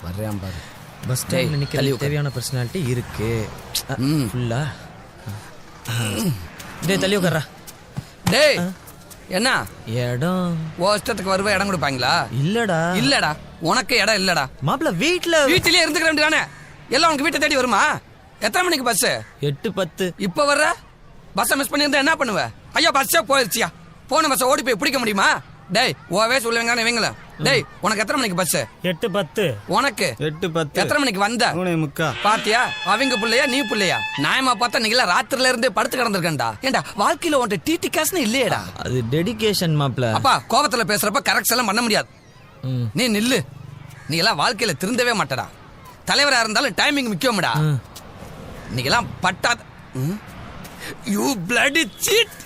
வர்றேன் பாரு. பஸ் ஸ்டாண்ட்ல நிக்கிற தேவையான பர்சனாலிட்டி இருக்கு ஃபுல்லா. டேய் தள்ளி உட்கார்றா. டேய் என்ன இடம் இஷ்டத்துக்கு வருவ இடம் கொடுப்பாங்களா? இல்லடா உனக்கு இடம் இல்லடா. மாப்பிள்ள வீட்டிலேயே இருந்துக்க வேண்டியதானே? எல்லாம் உனக்கு வீட்டை தேடி வருமா? எத்தனை மணிக்கு பஸ்? 8:10. இப்ப வர்ற பஸ்ஸை மிஸ் பண்ணியிருந்தா என்ன பண்ணுவ? ஐயா பஸ்ஸே போயிடுச்சியா, போன பஸ்ஸை ஓடி போய் பிடிக்க முடியுமா? டேய் ஓவே சொல்லுவாங்க இவங்கள. டேய் உனக்கு எத்தனை மணிக்கு பஸ்? 8:10. உனக்கு 8:10. எத்தனை மணிக்கு வந்த? 3:45. பாத்தியா, அவங்க பிள்ளையா நீ பிள்ளையா? நியாயமா பார்த்தா நீங்களா ராத்திரில இருந்தே படுத்து கிடந்திருக்கா? ஏண்டா வாழ்க்கையில உன்ட்ட டிடி காசுன்னு இல்லையடா. அது டெடிகேஷன் மாப்பிள்ள. அப்பா கோபத்துல பேசுறப்ப கரெக்ட் எல்லாம் பண்ண முடியாது. நீ நில்லு. நீ எல்லாம் வாழ்க்கையில திருந்தவே மாட்டடா. தலைவரா இருந்தாலும் டைமிங் முக்கியம்டா. நீங்கெல்லாம் பட்டாத யூ பிளடி சீட்.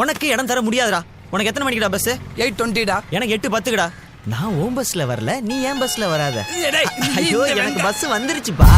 உனக்கு இடம் தர முடியாதுடா. உனக்கு எத்தனை மணிக்குடா பஸ்? 8:20டா. எனக்கு 8:10க்குடா. நான் ஓம் பஸ்ல வரல, நீ ஏன் பஸ்ல வராத? ஐயோ எனக்கு பஸ் வந்துருச்சுப்பா.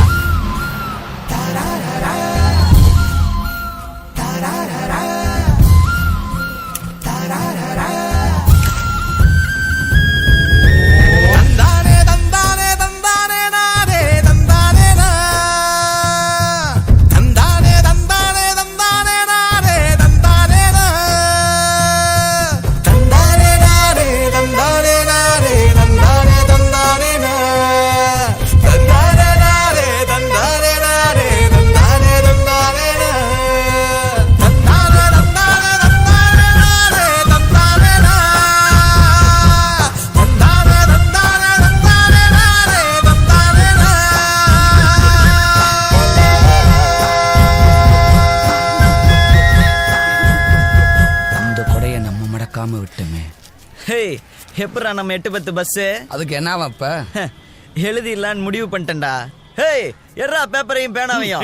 எப்படா நம்ம 8:10 பஸ்? அதுக்கு என்னவா இப்ப? எழுதிடலான்னு முடிவு பண்ணிட்டேன்டா. ஹேய் எட்ரா பேப்பரையும் பேனாவையும்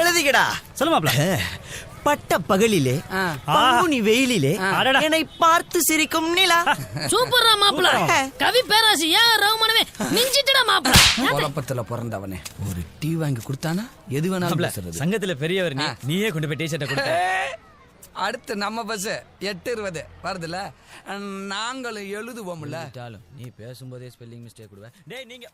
எழுதிக்கடா. சொல்லு மாப்ள. பட்ட பகலிலே பங்குனி வெயிலிலே என்னை பார்த்து சிரிக்கும் நிலா. சூப்பரா மாப்ள. கவி பேராசி ஏன் ரகுமானவே மிஞ்சிட்டடா மாப்ள. குழப்பத்துல பிறந்தவனே ஒரு டீ வாங்கி கொடுத்தானா எது வேணாலும் பேசுறது. சங்கத்துல பெரியவர் நீயே கொண்டு போய் டீ-ஷர்ட்டை கொடுத்த. அடுத்து நம்ம பஸ் 8:20 வருதுல, நாங்களும் எழுதுவோம்ல. நீ பேசும்போதே ஸ்பெல்லிங் மிஸ்டேக் கொடுவேன். டேய் நீங்க